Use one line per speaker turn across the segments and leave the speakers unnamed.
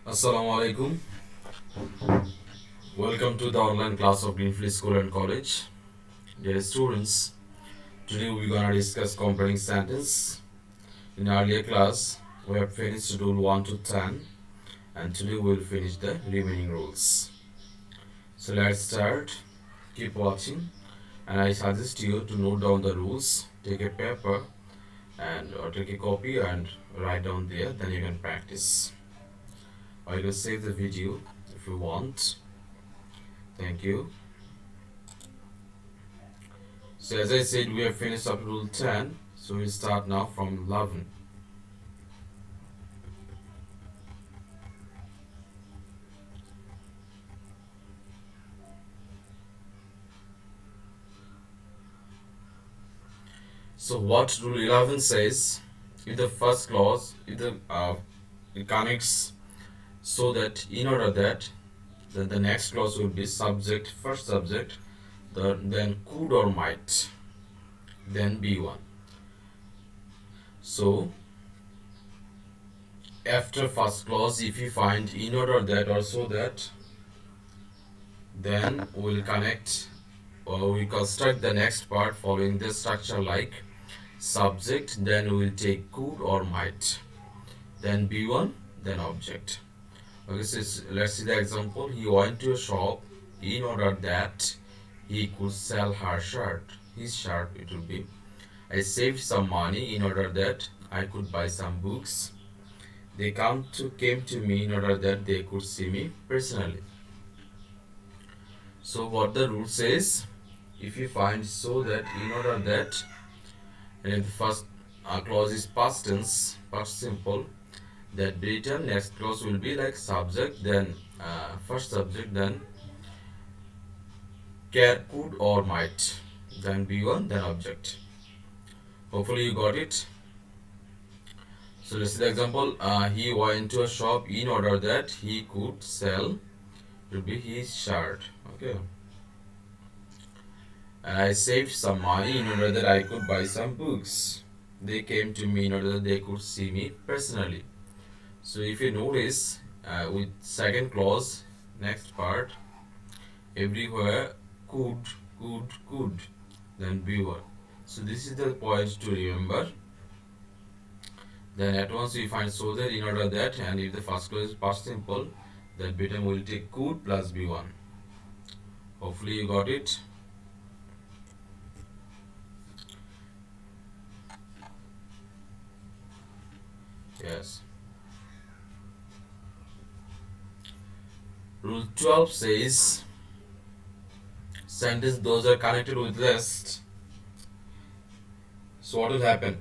Assalamu alaikum. Welcome to the online class of Greenfield School and College. Dear students, today we're gonna discuss comparing sentence. In earlier class, we have finished rule 1 to 10, and today we'll finish the remaining rules. So let's start. Keep watching, and I suggest you to note down the rules. Take a paper and or take a copy and write down there. Then you can practice. Or you can save the video if you want. Thank you. So as I said, we have finished up rule 10, so we'll start now from 11. So what rule 11 says, if the first clause, if the it connects so that in order that then the next clause will be subject, first subject, then could or might, then be one. So after first clause, if you find in order that or so that, then we'll connect or we construct the next part following this structure like subject, then we will take could or might, then be one, then object. Okay, so let's see the example. He went to a shop in order that he could sell her shirt. His shirt it will be. I saved some money in order that I could buy some books. They came to me in order that they could see me personally. So what the rule says, if you find so that in order that, and the first clause is past tense, past simple, that written next clause will be like subject, then first subject, then could or might, then be one, then object. Hopefully you got it. So let's see the example. He went to a shop in order that he could sell, will be his shirt. Okay. And I saved some money in order that I could buy some books. They came to me in order that they could see me personally. So if you notice, with second clause, next part, everywhere could, then be one. So this is the point to remember. Then at once we find so that in order that, and if the first clause is past simple, that bottom will take could plus be1. Hopefully you got it. Yes. Rule 12 says sentence those are connected with list. So what will happen?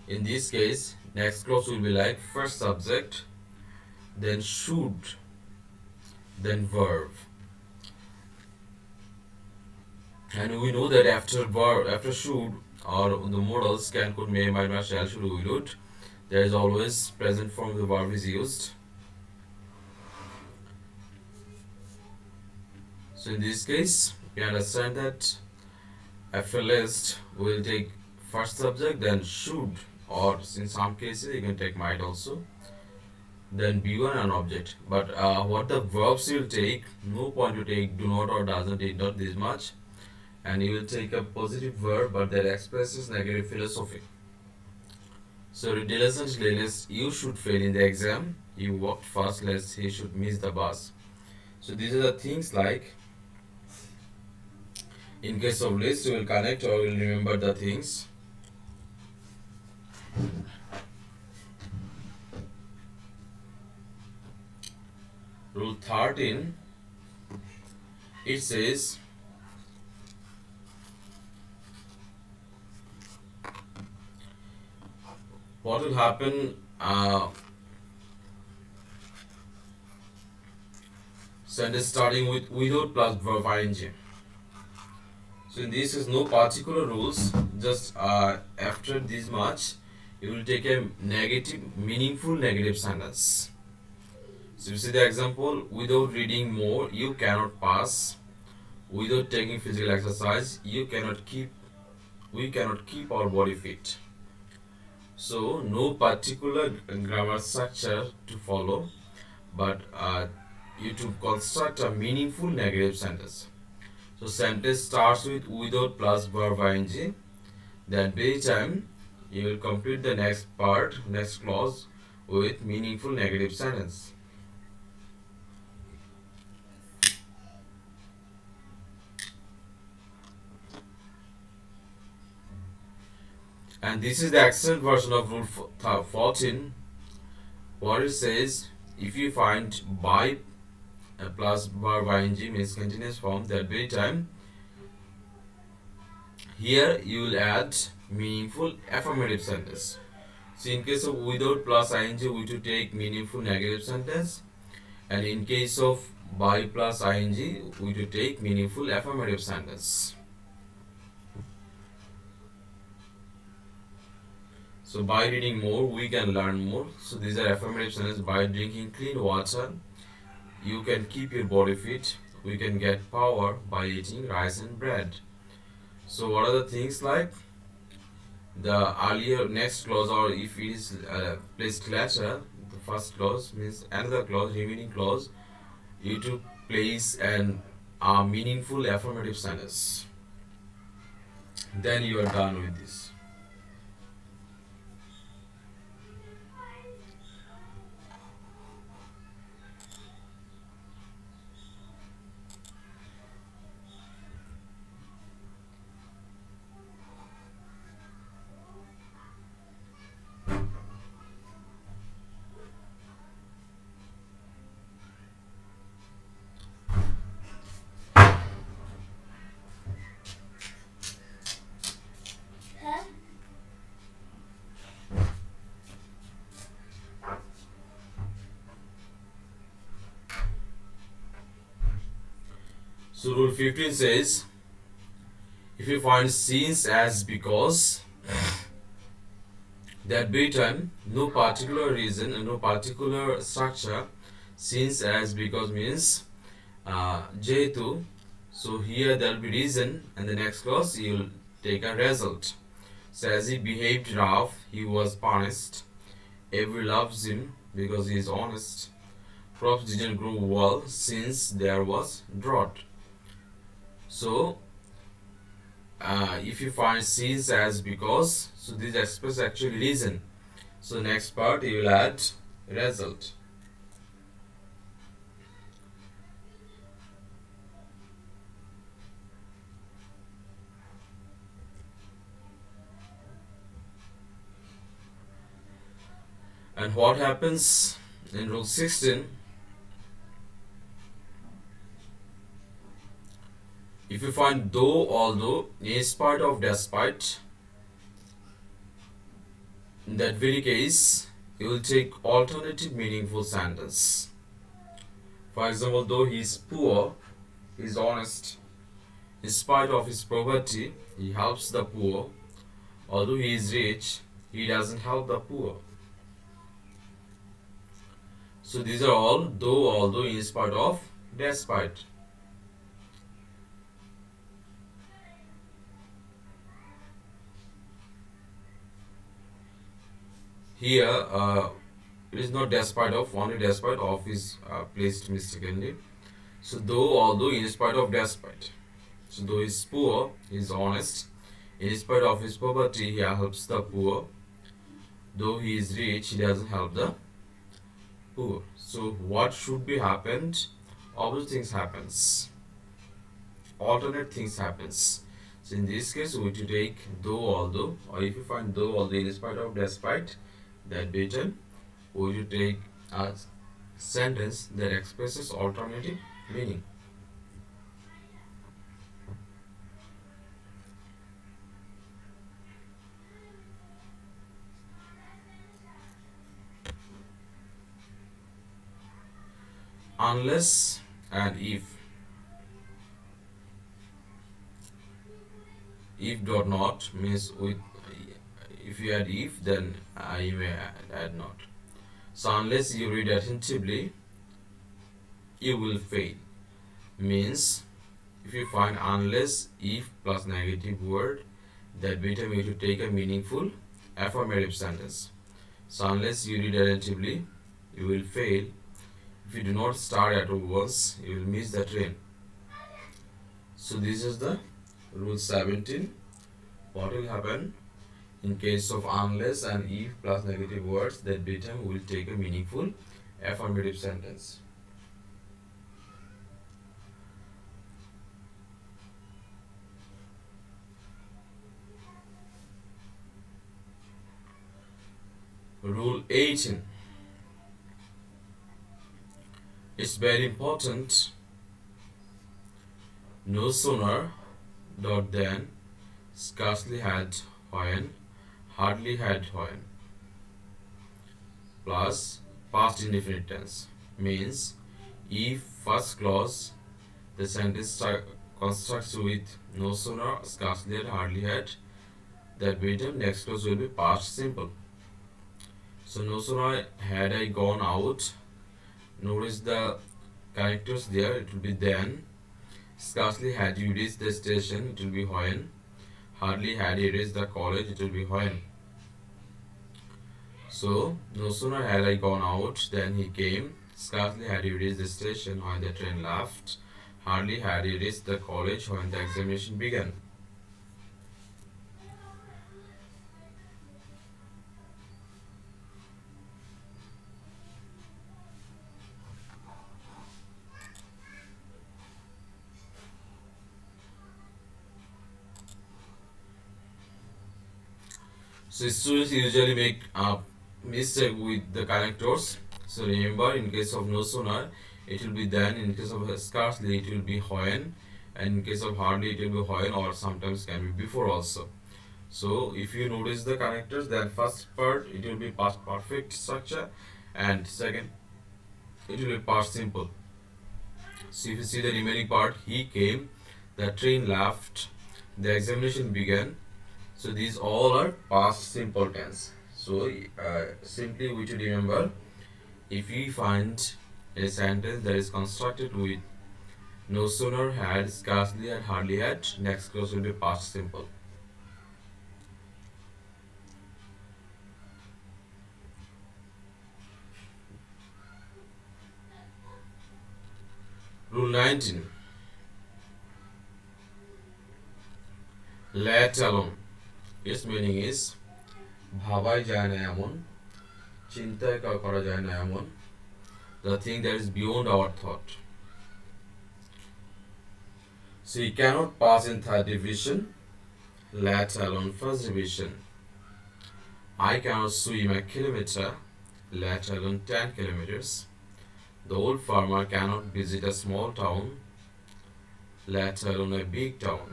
In this case, next clause will be like first subject, then should, then verb. And we know that after verb, after should, or the modals can, could, may, might, must, shall, should, will, would, there is always present form of the verb is used. So in this case, we understand that after list, we will take first subject, then should, or in some cases you can take might also, then be1 an object. But what the verbs you will take, no point to take do not or doesn't, did not, this much, and you will take a positive verb but that expresses negative philosophy. So diligent lest you should fail in the exam, you walked fast lest he should miss the bus. So these are the things like, in case of list, you will connect or will remember the things. Rule 13, it says what will happen, sentence starting with without plus verb ing. So in this is no particular rules, just after this much you will take a negative, meaningful negative sentence. So you see the example, without reading more you cannot pass, without taking physical exercise we cannot keep our body fit. So no particular grammar structure to follow, but you to construct a meaningful negative sentence. So sentence starts with without plus verb ing. Then by time you will complete the next part, next clause with meaningful negative sentence. And this is the extended version of rule 14. What it says, if you find by plus verb ing means continuous form, that by time here you will add meaningful affirmative sentence. So in case of without plus ing, we to take meaningful negative sentence, and in case of by plus ing, we to take meaningful affirmative sentence. So by reading more, we can learn more. So these are affirmative sentences. By drinking clean water, you can keep your body fit. We can get power by eating rice and bread. So what are the things like? The earlier next clause, or if it is placed later, the first clause means another clause, remaining clause, you to place an meaningful affirmative sentence. Then you are done with this. So rule 15 says, if you find since as because, that by time no particular reason and no particular structure, since as because means J2. So here there will be reason, and the next clause you will take a result. So as he behaved rough, he was punished. Every loves him because he is honest. Crops didn't grow well since there was drought. So if you find since as because, so this expresses actually reason. So next part you will add result. And what happens in rule 16? If you find though, although, in spite of, despite, in that very case, you will take alternative meaningful sentence. For example, though he is poor, he is honest. In spite of his poverty, he helps the poor. Although he is rich, he doesn't help the poor. So these are all though, although, in spite of, despite. Here, it is not despite of, only despite of is placed mistakenly. So though, although, in spite of, despite. So though he is poor, he is honest. In spite of his poverty, he helps the poor. Though he is rich, he doesn't help the poor. So what should be happened? Opposite things happens. Alternate things happens. So in this case, we to take though, although, or if you find though, although, in spite of, despite, that bitten, we to take a sentence that expresses alternative meaning. Unless and if dot not means with, if you add if, then you may add not. So unless you read attentively, you will fail. Means if you find unless if plus negative word, that better way to take a meaningful affirmative sentence. So unless you read attentively, you will fail. If you do not start at once, you will miss the train. So this is the rule 17. What will happen in case of unless and if plus negative words, that become will take a meaningful affirmative sentence. Rule 18. It's very important. No sooner dot than, scarcely had when, hardly had when, plus past indefinite tense means if first clause the sentence constructs with no sooner, scarcely had, hardly had, that item next clause will be past simple. So no sooner had I gone out, notice the connectors there, it will be then. Scarcely had you reached the station, it will be when. Hardly had he reached the college, it will be when. So, no sooner had I gone out than he came. Scarcely had he reached the station when the train left. Hardly had he reached the college when the examination began. So students usually make a mistake with the connectors. So remember, in case of no sooner, it will be then. In case of scarcely, it will be when. And in case of hardly, it will be when, or sometimes can be before also. So if you notice the connectors, then first part it will be past perfect structure, and second it will be past simple. So if you see the remaining part, he came, the train left, the examination began. So these all are past simple tense. So simply we should remember, if we find a sentence that is constructed with no sooner had, scarcely had, hardly had, next clause will be past simple. Rule 19. Let alone. Its meaning is ভাবাই যায় না এমন, চিন্তায় করা যায় না এমন, the thing that is beyond our thought. So you cannot pass in third division, let alone first division. I cannot swim a kilometer, let alone 10 kilometers. The old farmer cannot visit a small town, let alone a big town.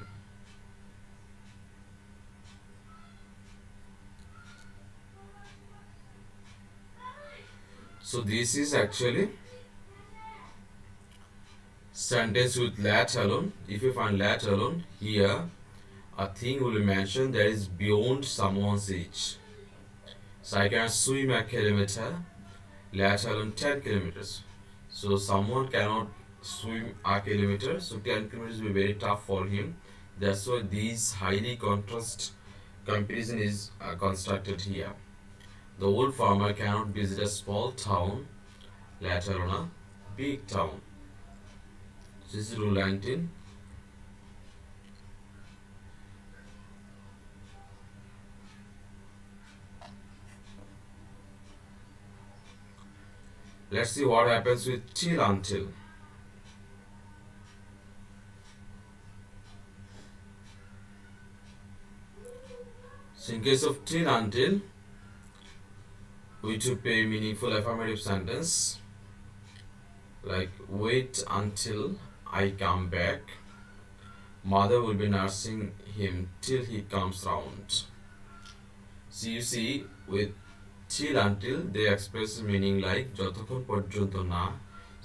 So this is actually sentence with let alone. If you find let alone, here a thing will be mentioned that is beyond someone's age. So I can swim a kilometer, let alone 10 kilometers. So someone cannot swim a kilometer, so 10 kilometers will be very tough for him. That's why this highly contrast comparison is constructed here. The old farmer cannot visit a small town, let alone a big town. This is rule 19. Let's see what happens with till until. So in case of till until, we to pay meaningful affirmative sentence like wait until I come back. Mother will be nursing him till he comes round. So you see, with till until they express meaning like যতক্ষণ পর্যন্ত না.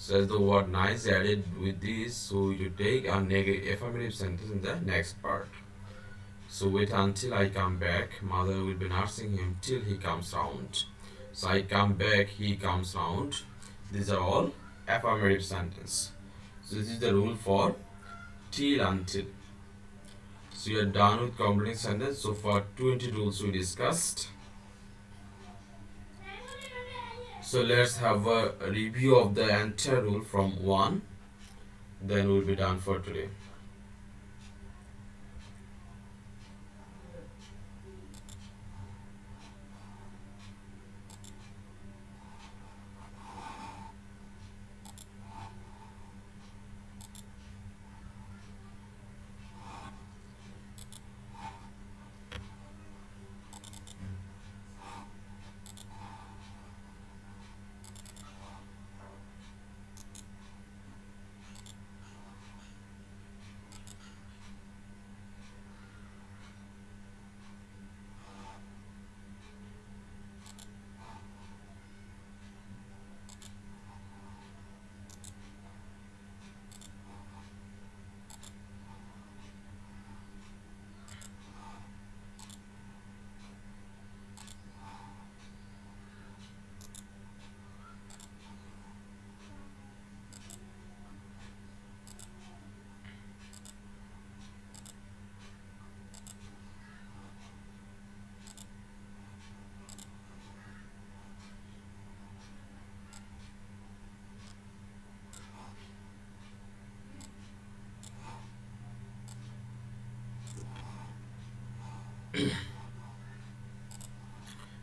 So as the word na is added with this, so you take a negative affirmative sentence in the next part. So wait until I come back. Mother will be nursing him till he comes round. So I come back, he comes round. These are all affirmative sentence. So this is the rule for till until. So you are done with completing sentence. So for 20 rules we discussed. So let's have a review of the entire rule from 1, then we'll be done for today.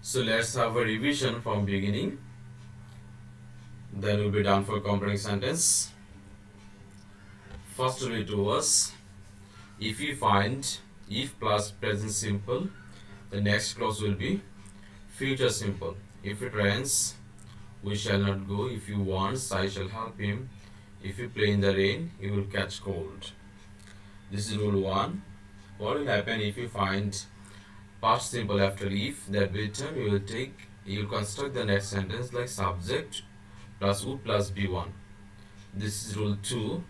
So let's have a revision from beginning, then we'll be done for completing sentence. First rule to was, if you find if plus present simple, the next clause will be future simple. If it rains, we shall not go. If you want, I shall help him. If you play in the rain, you will catch cold. This is rule 1. What will happen if you find past simple after if? That with time you will construct the next sentence like subject plus would plus be1. This is rule 2.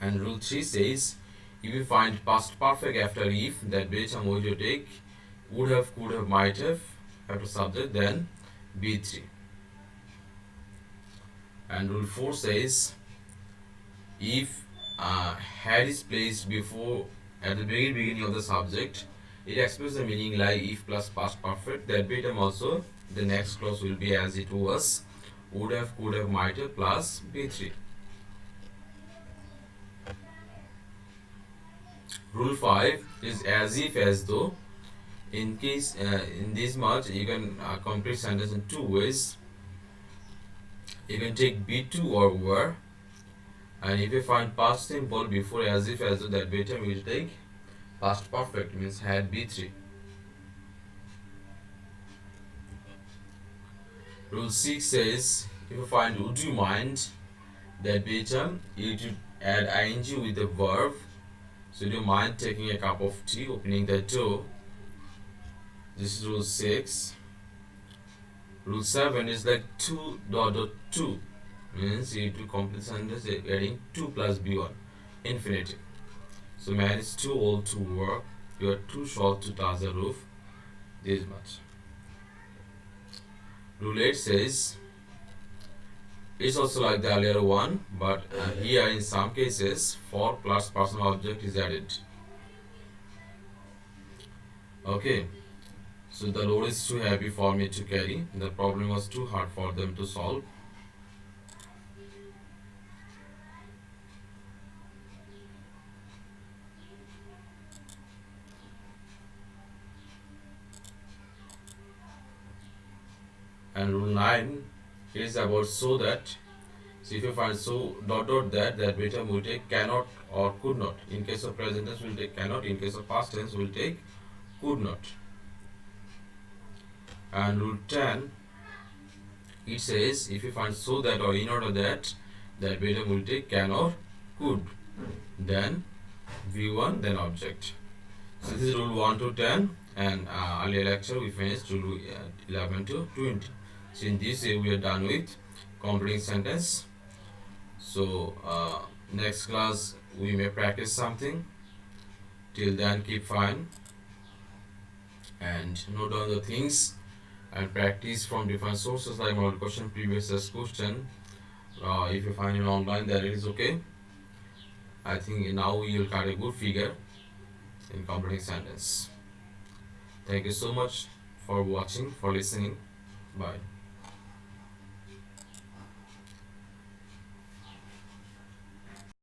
And rule 3 says, if you find past perfect after if, that with time you take would have, could have, might have after subject, then B3. And rule 4 says, if had is placed before at the very beginning of the subject, it expresses the meaning like if plus past perfect. That way time also the next clause will be as it was, would have, could have, might have plus B3. Rule 5 is as if, as though. In case in this much you can complete sentence in 2 ways. You can take B2 or were, and if you find past simple before as if, as though, that way time we will take past perfect, means had B3. Rule 6 says, if you find would you mind, that way time you should add ing with the verb. So do you mind taking a cup of tea, opening the door? This is rule 6. Rule 7 is like 2 dot dot 2, means you to complete sentence adding 2 plus b1, infinitive. So man is too old to work, you are too short to touch the roof, this much. Rule 8 says, it's also like the earlier one, but here in some cases for plus personal object is added. Okay, so the load is too heavy for me to carry, the problem was too hard for them to solve. And rule 9 is about so that. So if you find so dot dot that way time will take cannot or could not. In case of present tense will take cannot, in case of past tense will take could not. And rule 10, it says if you find so that or in order that way time will take can or could, then v1, then object. So this is rule 1 to 10, and earlier lecture we finished rule 11 to 20. So in this way we are done with completing sentence. So next class we may practice something. Till then keep fine and note down the things and practice from different sources like model question, previous year's question. If you find it online, that it is okay. I think now you will cut a good figure in completing sentence. Thank you so much for watching, for listening. Bye.